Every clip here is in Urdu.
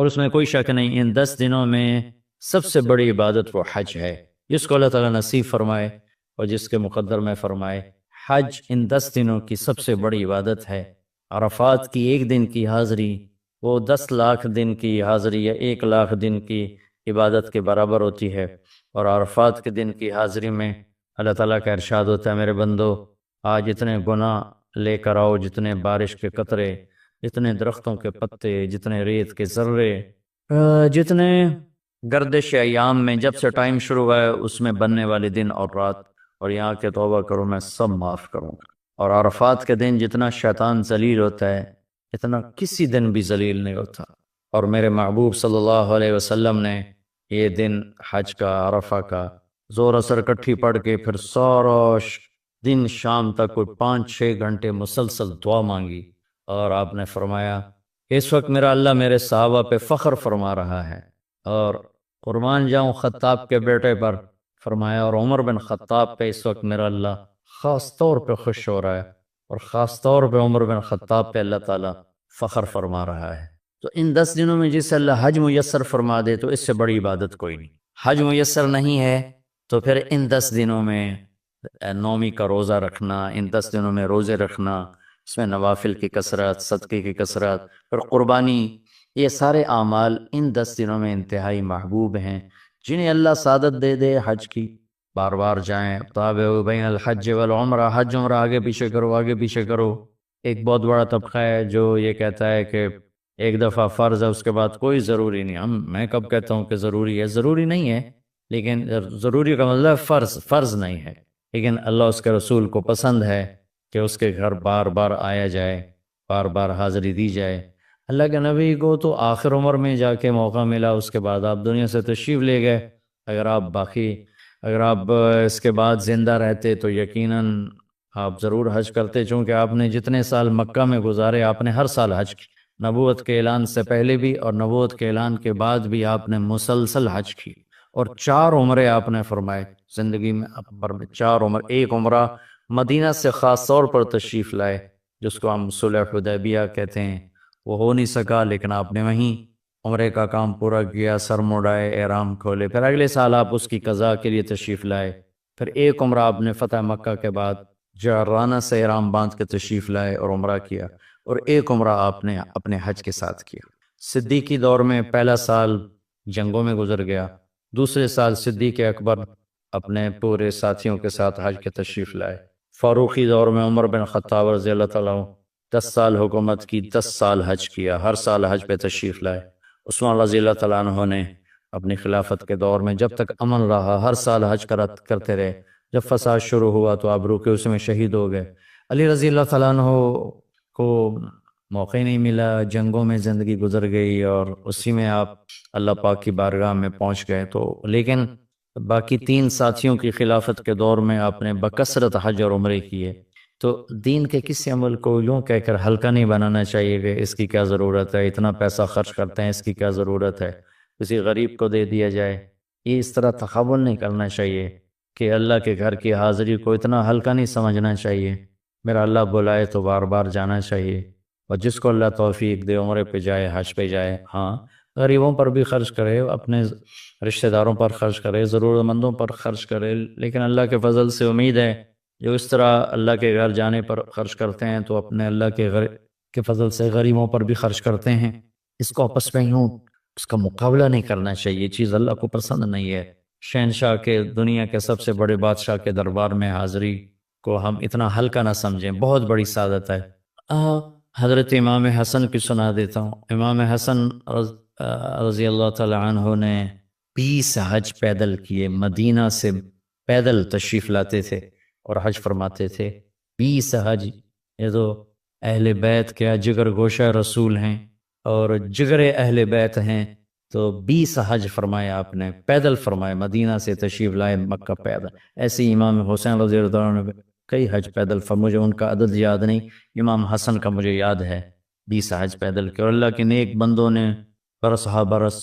اور اس میں کوئی شک نہیں ان 10 دنوں میں سب سے بڑی عبادت وہ حج ہے، جس کو اللہ تعالیٰ نصیب فرمائے اور جس کے مقدر میں فرمائے۔ حج ان 10 دنوں کی سب سے بڑی عبادت ہے۔ عرفات کی ایک دن کی حاضری وہ 10 لاکھ دن کی حاضری یا 1 لاکھ دن کی عبادت کے برابر ہوتی ہے۔ اور عرفات کے دن کی حاضری میں اللہ تعالیٰ کا ارشاد ہوتا ہے، میرے بندو آج اتنے گناہ لے کر آؤ، جتنے بارش کے قطرے، جتنے درختوں کے پتے، جتنے ریت کے ذرے، جتنے گردش ایام میں جب سے ٹائم شروع ہوا ہے اس میں بننے والے دن اور رات، اور یہاں کے توبہ کرو میں سب معاف کروں گا۔ اور عرفات کے دن جتنا شیطان ذلیل ہوتا ہے اتنا کسی دن بھی ذلیل نہیں ہوتا۔ اور میرے محبوب صلی اللہ علیہ وسلم نے یہ دن حج کا، عرفہ کا، زور اثر کٹھی پڑھ کے پھر سارا دن شام تک کوئی 5-6 گھنٹے مسلسل دعا مانگی، اور آپ نے فرمایا اس وقت میرا اللہ میرے صحابہ پہ فخر فرما رہا ہے، اور قربان جاؤں خطاب کے بیٹے پر، فرمایا اور عمر بن خطاب پہ اس وقت میرا اللہ خاص طور پہ خوش ہو رہا ہے، اور خاص طور پہ عمر بن خطاب پہ اللہ تعالیٰ فخر فرما رہا ہے۔ تو ان 10 دنوں میں جسے اللہ حج میسر فرما دے تو اس سے بڑی عبادت کوئی نہیں۔ حج میسر نہیں ہے تو پھر ان 10 دنوں میں نومی کا روزہ رکھنا، ان 10 دنوں میں روزے رکھنا، اس میں نوافل کی کثرت، صدقے کی کثرت، پھر قربانی، یہ سارے اعمال ان 10 دنوں میں انتہائی محبوب ہیں۔ جنہیں اللہ سعادت دے دے حج کی، بار بار جائیں، تابعوا بین الحج والعمرہ، حج عمرہ آگے پیچھے کرو، آگے پیچھے کرو۔ ایک بہت بڑا طبقہ ہے جو یہ کہتا ہے کہ ایک دفعہ فرض ہے اس کے بعد کوئی ضروری نہیں۔ میں کب کہتا ہوں کہ ضروری ہے؟ ضروری نہیں ہے، لیکن ضروری کا مطلب فرض نہیں ہے، لیکن اللہ اس کے رسول کو پسند ہے کہ اس کے گھر بار بار آیا جائے، بار بار حاضری دی جائے۔ اللہ کے نبی کو تو آخر عمر میں جا کے موقع ملا، اس کے بعد آپ دنیا سے تشریف لے گئے۔ اگر آپ اس کے بعد زندہ رہتے تو یقیناً آپ ضرور حج کرتے، چونکہ آپ نے جتنے سال مکہ میں گزارے آپ نے ہر سال حج کی، نبوت کے اعلان سے پہلے بھی اور نبوت کے اعلان کے بعد بھی آپ نے مسلسل حج کی، اور 4 عمرے آپ نے فرمائے زندگی میں، اکبر میں 4 عمر۔ ایک عمرہ مدینہ سے خاص طور پر تشریف لائے جس کو ہم صلح حدیبیہ کہتے ہیں، وہ ہو نہیں سکا لیکن آپ نے وہیں عمرے کا کام پورا کیا، سر مڑائے، احرام کھولے، پھر اگلے سال آپ اس کی قضاء کے لیے تشریف لائے۔ پھر ایک عمرہ آپ نے فتح مکہ کے بعد جعرانہ سے احرام باندھ کے تشریف لائے اور عمرہ کیا، اور ایک عمرہ آپ نے اپنے حج کے ساتھ کیا۔ صدیقی دور میں پہلا سال جنگوں میں گزر گیا، دوسرے سال صدیق اکبر اپنے پورے ساتھیوں کے ساتھ حج کے تشریف لائے۔ فاروقی دور میں عمر بن خطاب رضی اللہ تعالیٰ عنہ 10 سال حکومت کی، 10 سال حج کیا، ہر سال حج پہ تشریف لائے۔ عثمان رضی اللہ تعالیٰ عنہ نے اپنی خلافت کے دور میں جب تک امن رہا ہر سال حج کرتے رہے، جب فساد شروع ہوا تو آپ رکے، اس میں شہید ہو گئے۔ علی رضی اللہ تعالیٰ عنہ کو موقع ہی نہیں ملا، جنگوں میں زندگی گزر گئی، اور اسی میں آپ اللہ پاک کی بارگاہ میں پہنچ گئے۔ تو لیکن باقی 3 ساتھیوں کی خلافت کے دور میں آپ نے بکثرت حج اور عمرے کیے۔ تو دین کے کسی عمل کو یوں کہہ کر ہلکا نہیں بنانا چاہیے کہ اس کی کیا ضرورت ہے، اتنا پیسہ خرچ کرتے ہیں، اس کی کیا ضرورت ہے، کسی غریب کو دے دیا جائے۔ یہ اس طرح تخاول نہیں کرنا چاہیے کہ اللہ کے گھر کی حاضری کو اتنا ہلکا نہیں سمجھنا چاہیے۔ میرا اللہ بلائے تو بار بار جانا چاہیے، اور جس کو اللہ توفیق دے عمرے پہ جائے، حج پہ جائے۔ ہاں، غریبوں پر بھی خرچ کرے، اپنے رشتہ داروں پر خرچ کرے، ضرورت مندوں پر خرچ کرے، لیکن اللہ کے فضل سے امید ہے جو اس طرح اللہ کے گھر جانے پر خرچ کرتے ہیں تو اپنے اللہ کے فضل سے غریبوں پر بھی خرچ کرتے ہیں۔ اس کو آپس میں یوں اس کا مقابلہ نہیں کرنا چاہیے، یہ چیز اللہ کو پسند نہیں ہے۔ شہنشاہ کے، دنیا کے سب سے بڑے بادشاہ کے دربار میں حاضری کو ہم اتنا ہلکا نہ سمجھیں، بہت بڑی سعادت ہے۔ حضرت امام حسن کی سنا دیتا ہوں۔ امام حسن رضی اللہ تعالی عنہ نے 20 حج پیدل کیے، مدینہ سے پیدل تشریف لاتے تھے اور حج فرماتے تھے۔ 20 حج، یہ تو اہل بیت کے جگر گوشہ رسول ہیں اور جگر اہل بیت ہیں، تو 20 حج فرمائے آپ نے، پیدل فرمائے، مدینہ سے تشریف لائے مکہ پیدل۔ ایسے ہی امام حسین رضی اللہ عنہ نے کئی حج پیدل مجھے ان کا عدد یاد نہیں، امام حسن کا مجھے یاد ہے 20 حج پیدل کے، اور اللہ کے نیک بندوں نے برس ہا برس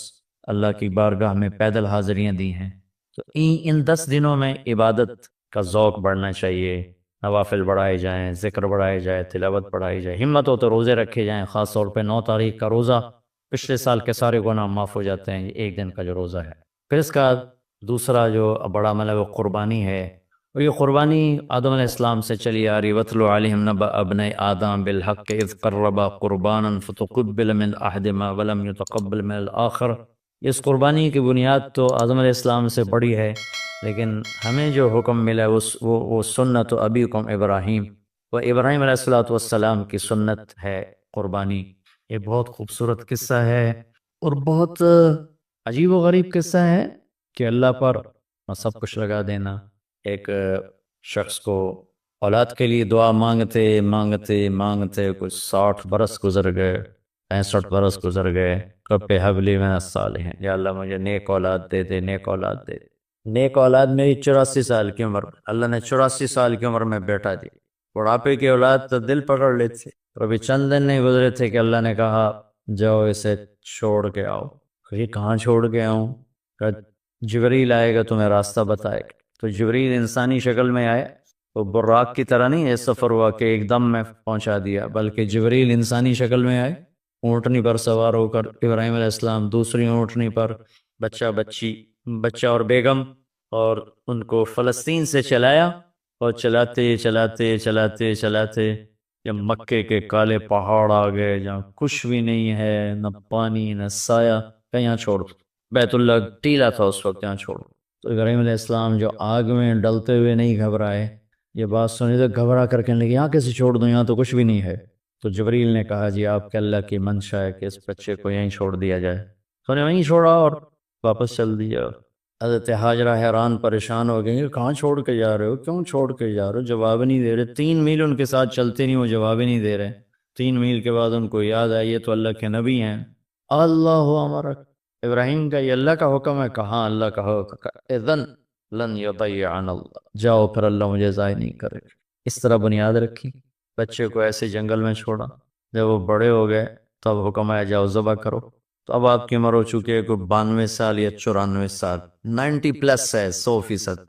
اللہ کی بارگاہ میں پیدل حاضریاں دی ہیں۔ تو ان 10 دنوں میں عبادت کا ذوق بڑھنا چاہیے، نوافل بڑھائے جائیں، ذکر بڑھائے جائے، تلاوت بڑھائی جائے، ہمت ہو تو روزے رکھے جائیں، خاص طور پہ 9 تاریخ کا روزہ پچھلے سال کے سارے گناہ معاف ہو جاتے ہیں، یہ ایک دن کا جو روزہ ہے۔ پھر اس کا دوسرا جو بڑا عمل ہے وہ قربانی ہے، اور یہ قربانی آدم علیہ السلام سے چلی آ رہی۔ وَاتْلُ عَلَيْهِمْ نَبَأَ ابْنَيْ آدَمَ بِالْحَقِّ إِذْ قَرَّبَا قُرْبَانًا فَتُقُبِّلَ مِنْ أَحَدِهِمَا وَلَمْ يُتَقَبَّلْ مِنَ الْآخَرِ۔ اس قربانی کی بنیاد تو آدم علیہ السلام سے بڑی ہے، لیکن ہمیں جو حکم ملا ہے وہ سنت ابیکم ابراہیم، وہ ابراہیم علیہ السلام کی سنت ہے قربانی۔ یہ بہت خوبصورت قصہ ہے اور بہت عجیب و غریب قصہ ہے کہ اللہ پر سب کچھ لگا دینا۔ ایک شخص کو اولاد کے لیے دعا مانگتے مانگتے مانگتے کچھ 60 برس گزر گئے، 65 برس گزر گئے۔ رب هب لی من الصالحین، یا اللہ مجھے نیک اولاد دے دے، نیک اولاد دے دے۔ نیک اولاد میری 84 سال کی عمر، اللہ نے 84 سال کی عمر میں بیٹا دی۔ بڑھاپے کی اولاد تو دل پکڑ لیتے، اور ابھی چند دن نہیں گزرے تھے کہ اللہ نے کہا جاؤ اسے چھوڑ کے آؤ۔ کہ کہاں چھوڑ کے آؤں؟ کہ جبریل آئے گا تمہیں راستہ بتائے گا۔ تو جبریل انسانی شکل میں آئے، وہ براق کی طرح نہیں یہ سفر ہوا کہ ایک دم میں پہنچا دیا، بلکہ جبریل انسانی شکل میں آئے، اونٹنی پر سوار ہو کر ابراہیم علیہ السلام دوسری اونٹنی پر، بچہ اور بیگم، اور ان کو فلسطین سے چلایا، اور چلاتے چلاتے چلاتے چلاتے جب مکے کے کالے پہاڑ آ گئے جہاں کچھ بھی نہیں ہے، نہ پانی نہ سایہ، کہ یہاں چھوڑ دو۔ بیت اللہ ٹیلا تھا اس وقت، یہاں چھوڑ دو۔ تو ابراہیم علیہ السلام جو آگ میں ڈلتے ہوئے نہیں گھبرائے، یہ بات سنی تو گھبرا کر کہنے لگے یہاں کیسے چھوڑ دوں، یہاں تو کچھ بھی نہیں ہے۔ تو جبریل نے کہا جی آپ کے اللہ کی منشا ہے کہ اس بچے کو یہیں چھوڑ دیا جائے۔ تو نے وہیں چھوڑا اور واپس چل دیا۔ حضرت ہاجرہ حیران پریشان ہو گئے، کہاں چھوڑ کے جا رہے ہو، کیوں چھوڑ کے جا رہے ہو؟ جواب نہیں دے رہے، 3 میل ان کے ساتھ چلتے نہیں، وہ جواب ہی نہیں دے رہے۔ 3 میل کے بعد ان کو یاد آئی یہ تو اللہ کے نبی ہیں۔ اللہ امرک، ابراہیم کا یہ اللہ کا حکم ہے؟ کہاں اللہ کا حکم، اذن لن یضیعنا اللہ، جاؤ پھر اللہ مجھے ضائع نہیں کرے۔ اس طرح بنیاد رکھی، بچے کو ایسے جنگل میں چھوڑا۔ جب وہ بڑے ہو گئے تب حکم آیا جاؤ ذبح کرو۔ تو اب آپ کی عمر ہو چکی ہے کوئی 92 سال یا 94 سال، 90 پلس ہے، 100%۔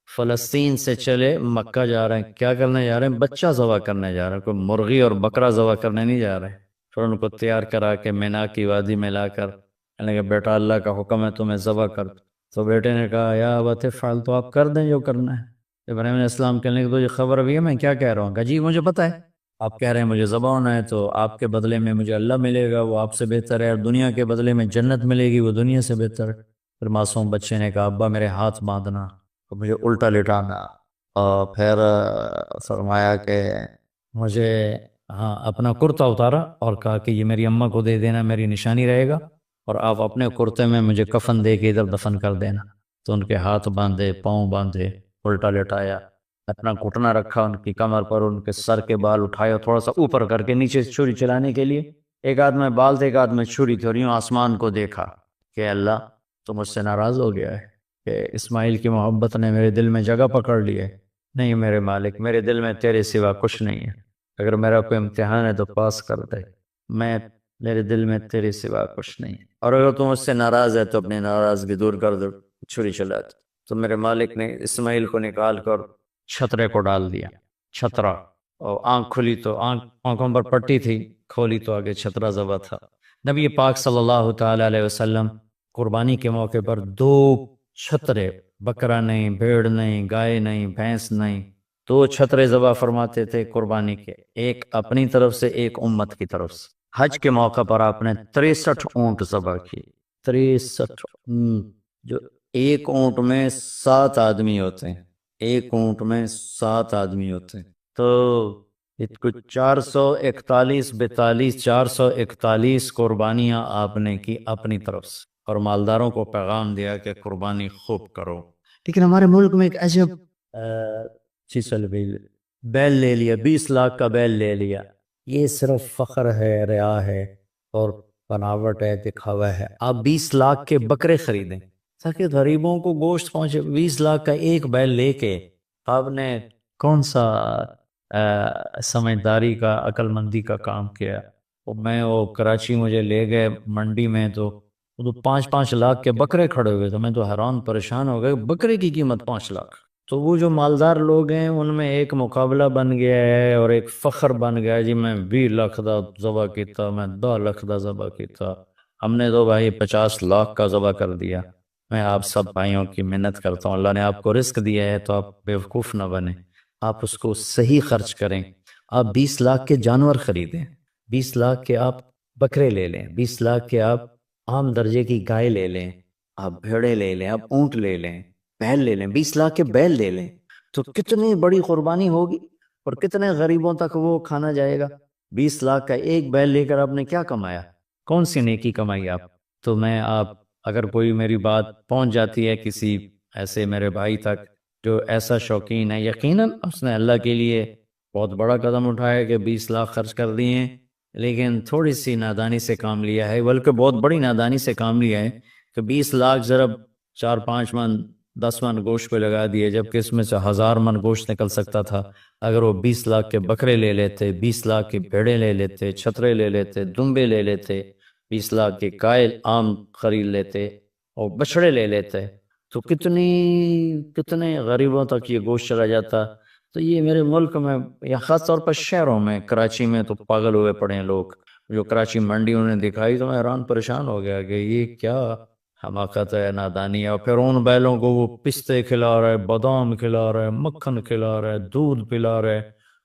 فلسطین سے چلے مکہ جا رہے ہیں، کیا کرنے جا رہے ہیں؟ بچہ ذبح کرنے جا رہے ہیں، کوئی مرغی اور بکرا ذبح کرنے نہیں جا رہے ہیں۔ پھر ان کو تیار کرا کے مینا کی وادی میں لا کر کہنے کہ بیٹا اللہ کا حکم ہے تمہیں ذبح کر دو۔ تو بیٹے نے کہا یا ابت افعل، تو آپ کر دیں جو کرنا ہے۔ ابراہیم علیہ السلام کہنے کہ تجھے خبر بھی ہے میں کیا کہہ رہا ہوں؟ کہا جی مجھے پتہ ہے، آپ کہہ رہے ہیں مجھے ذبح ہونا ہے تو آپ کے بدلے میں مجھے اللہ ملے گا، وہ آپ سے بہتر ہے، اور دنیا کے بدلے میں جنت ملے گی، وہ دنیا سے بہتر ہے۔ پھر معصوم بچے نے کہا ابا میرے ہاتھ باندھنا، اور مجھے الٹا لٹانا، اور پھر فرمایا کہ مجھے اپنا کرتا اتارا اور کہا کہ یہ میری اماں کو دے دینا، میری نشانی رہے گا، اور آپ اپنے کرتے میں مجھے کفن دے کے ادھر دفن کر دینا۔ تو ان کے ہاتھ باندھے، پاؤں باندھے، الٹا لٹایا، اپنا گھٹنا رکھا ان کی کمر پر، ان کے سر کے بال اٹھائے تھوڑا سا اوپر کر کے نیچے سے چھری چلانے کے لیے، ایک ہاتھ میں بال تھے ایک ہاتھ میں چھری تھی، اور یوں آسمان کو دیکھا کہ اللہ تو مجھ سے ناراض ہو گیا ہے کہ اسماعیل کی محبت نے میرے دل میں جگہ پکڑ لی ہے۔ نہیں میرے مالک، میرے دل میں تیرے سوا کچھ نہیں ہے، اگر میرا کوئی امتحان ہے تو پاس کر دے، میرے دل میں تیرے سوا کچھ نہیں ہے، اور اگر تم مجھ سے ناراض ہے تو اپنی ناراضگی دور کر دو، چھری چلا دو۔ تو میرے مالک نے اسماعیل کو نکال کر چھترے کو ڈال دیا، چھترا، اور آنکھ کھلی تو آنکھوں پر پٹی تھی، کھولی تو آگے چھترا ذبح تھا۔ نبی پاک صلی اللہ تعالی علیہ وسلم قربانی کے موقع پر 2 چھترے، بکرا نہیں، بھیڑ نہیں، گائے نہیں، بھینس نہیں، 2 چھترے ذبح فرماتے تھے قربانی کے، ایک اپنی طرف سے ایک امت کی طرف سے۔ حج کے موقع پر آپ نے 63 اونٹ ذبح کیے، 63، جو ایک اونٹ میں 7 آدمی ہوتے ہیں، ایک اونٹ میں 7 آدمی ہوتے ہیں، تو کچھ 441 42 441 قربانیاں آپ نے کی اپنی طرف سے، اور مالداروں کو پیغام دیا کہ قربانی خوب کرو۔ لیکن ہمارے ملک میں ایک عجب چیز بیل لے لیا، 20 لاکھ کا بیل لے لیا، یہ صرف فخر ہے، ریا ہے، اور بناوٹ ہے، دکھاوا ہے۔ آپ 20 لاکھ کے بکرے خریدیں تاکہ غریبوں کو گوشت پہنچے، 20 لاکھ کا ایک بیل لے کے آپ نے کون سا سمجھداری کا، عقل مندی کا کام کیا؟ وہ کراچی مجھے لے گئے منڈی میں، تو 5-5 لاکھ کے بکرے کھڑے ہوئے تھے، میں تو حیران پریشان ہو گئے، بکرے کی قیمت 5 لاکھ، تو وہ جو مالدار لوگ ہیں ان میں ایک مقابلہ بن گیا ہے اور ایک فخر بن گیا ہے، جی میں 20 لاکھ دا ذبح کیتا، میں 10 لاکھ دا ذبح کیتا، ہم نے تو بھائی 50 لاکھ کا ذبح کر دیا۔ میں آپ سب بھائیوں کی منت کرتا ہوں، اللہ نے آپ کو رزق دیا ہے تو آپ بیوقوف نہ بنیں، آپ اس کو صحیح خرچ کریں۔ آپ 20 لاکھ کے جانور خریدیں، 20 لاکھ کے آپ بکرے لے لیں، 20 لاکھ کے آپ عام درجے کی گائے لے لیں، آپ بھیڑے لے لیں، آپ اونٹ لے لیں، بیل لے لیں، 20 لاکھ کے بیل لے لیں، تو کتنی بڑی قربانی ہوگی اور کتنے غریبوں تک وہ کھانا جائے گا۔ 20 لاکھ کا ایک بیل لے کر آپ نے کیا کمایا؟ کون سی نیکی کمائی آپ؟ تو میں آپ اگر کوئی میری بات پہنچ جاتی ہے کسی ایسے میرے بھائی تک جو ایسا شوقین ہے، یقیناً اس نے اللہ کے لیے بہت بڑا قدم اٹھایا کہ 20 لاکھ خرچ کر دیے ہیں، لیکن تھوڑی سی نادانی سے کام لیا ہے، بلکہ بہت بڑی نادانی سے کام لیا ہے کہ 20 لاکھ ضرب 4-5 من 10 من گوشت پہ لگا دیے، جبکہ اس میں سے 1000 من گوشت نکل سکتا تھا۔ اگر وہ 20 لاکھ کے بکرے لے لیتے، 20 لاکھ کے بھیڑے لے لیتے، چھترے لے لیتے، دمبے لے لیتے، 20 لاکھ کے گائے عام خرید لیتے اور بچڑے لے لیتے، تو کتنے غریبوں تک یہ گوشت چلا جاتا۔ تو یہ میرے ملک میں یا خاص طور پر شہروں میں، کراچی میں تو پاگل ہوئے پڑے ہیں لوگ۔ جو کراچی منڈی انہیں دکھائی تو میں حیران پریشان ہو گیا کہ یہ کیا حماقت ہے، نادانی ہے۔ اور پھر ان بیلوں کو وہ پستے کھلا رہا ہے، بادام کھلا رہا ہے، مکھن کھلا رہا ہے، دودھ پلا رہا ہے۔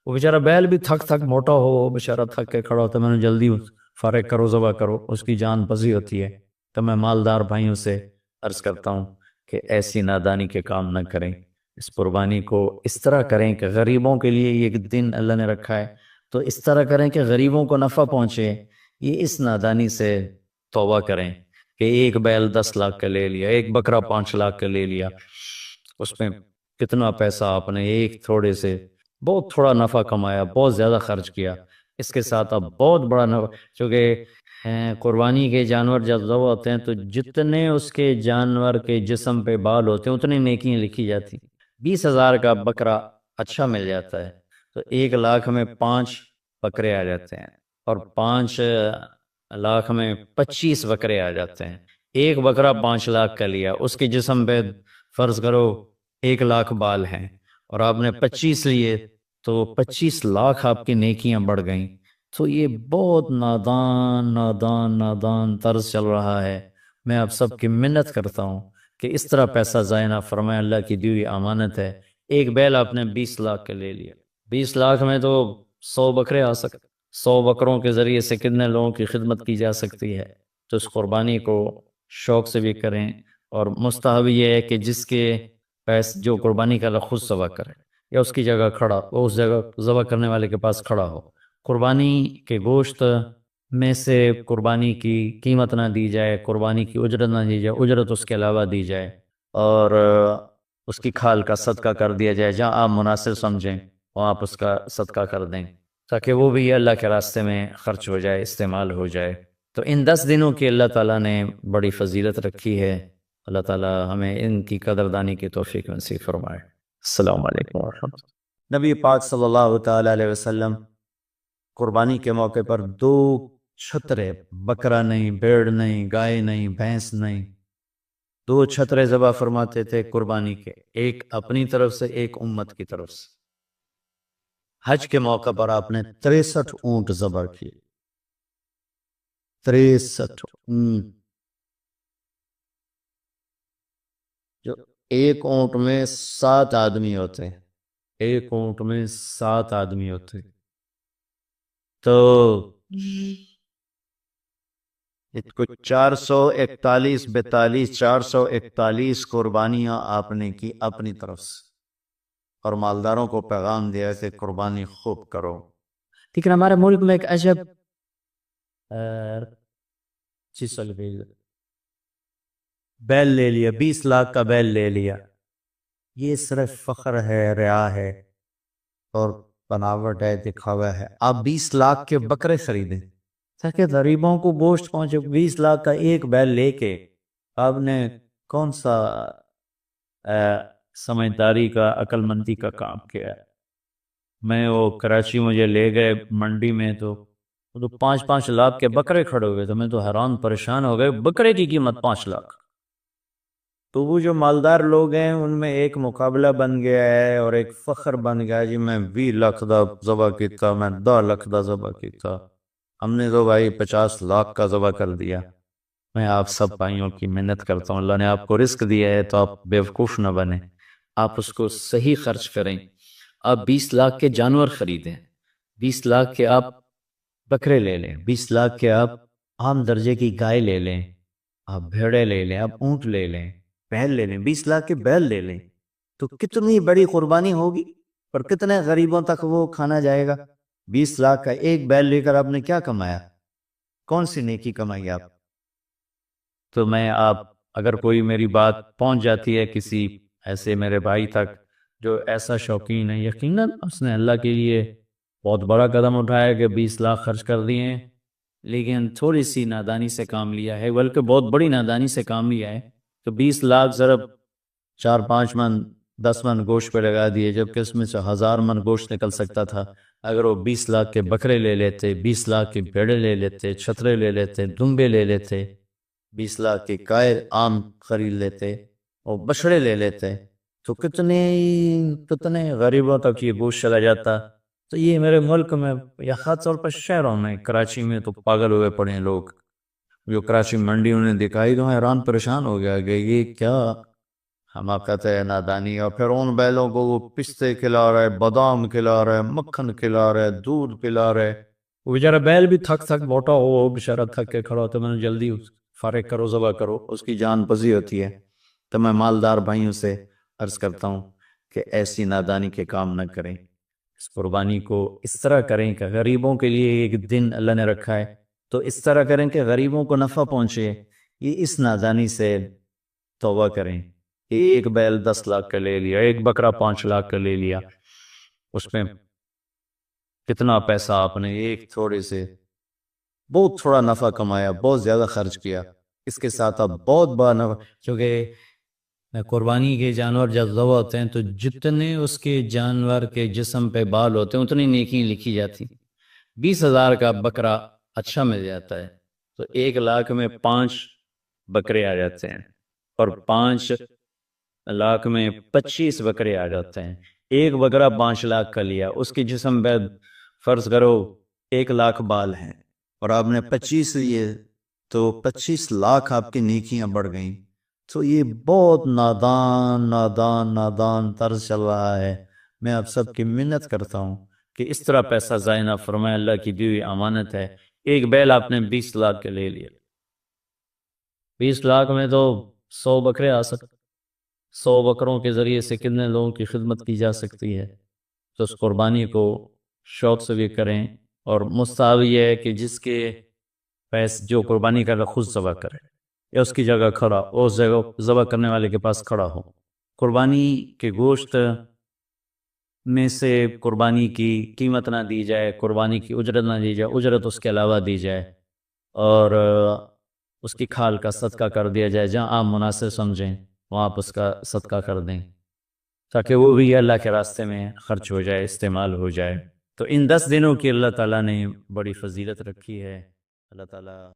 وہ بیچارہ بیل بھی تھک موٹا ہو، وہ بیچارہ تھک کے کھڑا ہوتا ہے، میں نے جلدی فارغ کرو، ذبح کرو، اس کی جان بسی ہوتی ہے۔ تو میں مالدار بھائیوں سے عرض کرتا ہوں کہ ایسی نادانی کے کام نہ کریں، اس قربانی کو اس طرح کریں کہ غریبوں کے لیے یہ دن اللہ نے رکھا ہے تو اس طرح کریں کہ غریبوں کو نفع پہنچے۔ یہ اس نادانی سے توبہ کریں کہ ایک بیل 10 لاکھ کا لے لیا، ایک بکرا 5 لاکھ کا لے لیا، اس میں کتنا پیسہ آپ نے ایک تھوڑے سے بہت تھوڑا نفع کمایا، بہت زیادہ خرچ کیا۔ اس کے ساتھ آپ بہت بڑا نفع، چونکہ قربانی کے جانور جب ذبح ہوتے ہیں تو جتنے اس کے جانور کے جسم پہ بال ہوتے ہیں اتنی نیکیاں لکھی جاتی۔ 20,000 کا بکرا اچھا مل جاتا ہے تو 1 لاکھ میں 5 بکرے آ جاتے ہیں، اور 5 لاکھ میں 25 بکرے آ جاتے ہیں۔ ایک بکرا 5 لاکھ کا لیا، اس کے جسم پہ فرض کرو 1 لاکھ بال ہیں اور آپ نے 25 لیے تو 25 لاکھ آپ کی نیکیاں بڑھ گئیں۔ تو یہ بہت نادان طرز چل رہا ہے۔ میں آپ سب کی منت کرتا ہوں کہ اس طرح پیسہ ضائع نہ فرمائیں، اللہ کی دی ہوئی امانت ہے۔ ایک بیل آپ نے 20 لاکھ کا لے لیا، 20 لاکھ میں تو 100 بکرے آ سکتے، 100 بکروں کے ذریعے سے کتنے لوگوں کی خدمت کی جا سکتی ہے۔ تو اس قربانی کو شوق سے بھی کریں، اور مستحب یہ ہے کہ جس کے جو قربانی کا خود ذبح کرے یا اس کی جگہ کھڑا، وہ اس جگہ ذبح کرنے والے کے پاس کھڑا ہو۔ قربانی کے گوشت میں سے قربانی کی قیمت نہ دی جائے، قربانی کی اجرت نہ دی جائے، اجرت اس کے علاوہ دی جائے، اور اس کی کھال کا صدقہ کر دیا جائے۔ جہاں آپ مناسب سمجھیں وہاں آپ اس کا صدقہ کر دیں تاکہ وہ بھی اللہ کے راستے میں خرچ ہو جائے، استعمال ہو جائے۔ تو ان 10 دنوں کی اللہ تعالیٰ نے بڑی فضیلت رکھی ہے، اللہ تعالیٰ ہمیں ان کی قدردانی کی توفیق نصیب فرمائے۔ السلام علیکم ورحمۃ اللہ۔ نبی پاک صلی اللہ تعالیٰ علیہ وسلم قربانی کے موقع پر 2 چھترے، بکرا نہیں، بھیڑ نہیں، گائے نہیں، بھینس نہیں، 2 چھترے ذبح فرماتے تھے قربانی کے، ایک اپنی طرف سے، ایک امت کی طرف سے۔ حج کے موقع پر آپ نے 63 اونٹ ذبح کیے، 63 اونٹ، جو ایک اونٹ میں 7 آدمی ہوتے، ایک اونٹ میں 7 آدمی ہوتے، تو 441 441 قربانیاں آپ نے کی اپنی طرف سے، اور مالداروں کو پیغام دیا کہ قربانی خوب کرو۔ لیکن ہمارے ملک میں ایک عجب چیز چل گئی، بیل لے لیا، 20 لاکھ کا بیل لے لیا۔ یہ صرف فخر ہے، ریا ہے اور بناوٹ ہے، دکھاوا ہے۔ آپ 20 لاکھ کے بکرے خریدیں تاکہ غریبوں کو گوشت پہنچے۔ 20 لاکھ کا ایک بیل لے کے آپ نے کون سا سمجھداری کا، عقل مندی کا کام کیا ہے؟ میں وہ کراچی مجھے لے گئے منڈی میں تو 5-5 لاکھ کے بکرے کھڑے ہوئے، تو میں تو حیران پریشان ہو گئے، بکرے کی قیمت 5 لاکھ۔ تو وہ جو مالدار لوگ ہیں ان میں ایک مقابلہ بن گیا ہے اور ایک فخر بن گیا جی میں 20 لاکھ دا ذبح کیتا، میں 10 لاکھ دا ذبح کیتا، ہم نے تو بھائی 50 لاکھ کا ذبح کر دیا۔ میں آپ سب بھائیوں کی محنت کرتا ہوں، اللہ نے آپ کو رزق دیا ہے تو آپ بیوقوف نہ بنیں، آپ اس کو صحیح خرچ کریں۔ آپ 20 لاکھ کے جانور خریدیں، 20 لاکھ کے آپ بکرے لے لیں، 20 لاکھ کے آپ عام درجے کی گائے لے لیں، آپ بھیڑے لے لیں، آپ اونٹ لے لیں، بیل لے لیں، 20 لاکھ کے بیل لے لیں، تو کتنی بڑی قربانی ہوگی اور کتنے غریبوں تک وہ کھانا جائے گا۔ 20 لاکھ کا ایک بیل لے کر آپ نے کیا کمایا؟ کون سی نیکی کمائی آپ؟ تو میں آپ اگر کوئی میری بات پہنچ جاتی ہے کسی ایسے میرے بھائی تک جو ایسا شوقین ہے، یقیناً اس نے اللہ کے لیے بہت بڑا قدم اٹھایا کہ 20 لاکھ خرچ کر دیے ہیں، لیکن تھوڑی سی نادانی سے کام لیا ہے، بلکہ بہت بڑی نادانی سے کام لیا ہے۔ تو 20 لاکھ ضرب 4-5 من 10 من گوشت پہ لگا دیے، جبکہ اس میں سے 1000 من گوشت نکل سکتا تھا اگر وہ 20 لاکھ کے بکرے لے لیتے، 20 لاکھ کے بھیڑے لے لیتے، چھترے لے لیتے، دمبے لے لیتے، 20 لاکھ کے گائے عام خرید لیتے اور بچڑے لے لیتے، تو کتنے کتنے غریبوں تک یہ گوشت چلا جاتا۔ تو یہ میرے ملک میں یا خاص طور پر شہروں میں، کراچی میں تو پاگل ہوئے پڑے ہیں لوگ، جو کراچی منڈی انہیں دکھائی تو حیران پریشان ہو گیا کہ یہ کیا حماقت ہے، نادانی۔ اور پھر ان بیلوں کو وہ پستے کھلا رہے، بادام کھلا رہے، مکھن کھلا رہے، دودھ پلا رہے، وہ بیچارہ بیل بھی تھک موٹا ہو، وہ بیچارہ تھک کے کھڑا ہوتا ہے، میں نے جلدی فارغ کرو، ذبح کرو، اس کی جان پزی ہوتی ہے۔ تو میں مالدار بھائیوں سے عرض کرتا ہوں کہ ایسی نادانی کے کام نہ کریں، اس قربانی کو اس طرح کریں کہ غریبوں کے لیے ایک دن اللہ نے رکھا ہے تو اس طرح کریں کہ غریبوں کو نفع پہنچے۔ یہ اس نادانی سے توبہ کریں کہ ایک بیل 10 لاکھ کا لے لیا، ایک بکرا 5 لاکھ کا لے لیا، اس میں کتنا پیسہ آپ نے ایک تھوڑے سے بہت تھوڑا نفع کمایا، بہت زیادہ خرچ کیا، اس کے ساتھ آپ بہت بڑا نفع، کیونکہ قربانی کے جانور جب ذبح ہوتے ہیں تو جتنے اس کے جانور کے جسم پہ بال ہوتے ہیں اتنی نیکی لکھی جاتی۔ 20,000 کا بکرا اچھا مل جاتا ہے تو 1 لاکھ میں 5 بکرے آ جاتے ہیں، اور 5 لاکھ میں 25 بکرے آ جاتے ہیں۔ ایک بکرا 5 لاکھ کا لیا، اس کی جسم پہ فرض کرو 1 لاکھ بال ہیں اور آپ نے 25 لیے تو 25 لاکھ آپ کی نیکیاں بڑھ گئیں۔ تو یہ بہت نادان طرز چل رہا ہے۔ میں آپ سب کی منت کرتا ہوں کہ اس طرح پیسہ ضائع نہ فرمائے، اللہ کی دی ہوئی امانت ہے۔ ایک بیل آپ نے 20 لاکھ کے لے لیا، 20 لاکھ میں تو 100 بکرے آ سکتے، 100 بکروں کے ذریعے سے کتنے لوگوں کی خدمت کی جا سکتی ہے۔ تو اس قربانی کو شوق سے بھی کریں، اور مستحب یہ ہے کہ جس کے پیسے جو قربانی کر رہا خود ذبح کرے یا اس کی جگہ کھڑا، اس جگہ ذبح کرنے والے کے پاس کھڑا ہو۔ قربانی کے گوشت میں سے قربانی کی قیمت نہ دی جائے، قربانی کی اجرت نہ دی جائے، اجرت اس کے علاوہ دی جائے، اور اس کی کھال کا صدقہ کر دیا جائے، جہاں آپ مناسب سمجھیں وہاں آپ اس کا صدقہ کر دیں تاکہ وہ بھی اللہ کے راستے میں خرچ ہو جائے، استعمال ہو جائے۔ تو ان 10 دنوں کی اللہ تعالیٰ نے بڑی فضیلت رکھی ہے۔ اللہ تعالیٰ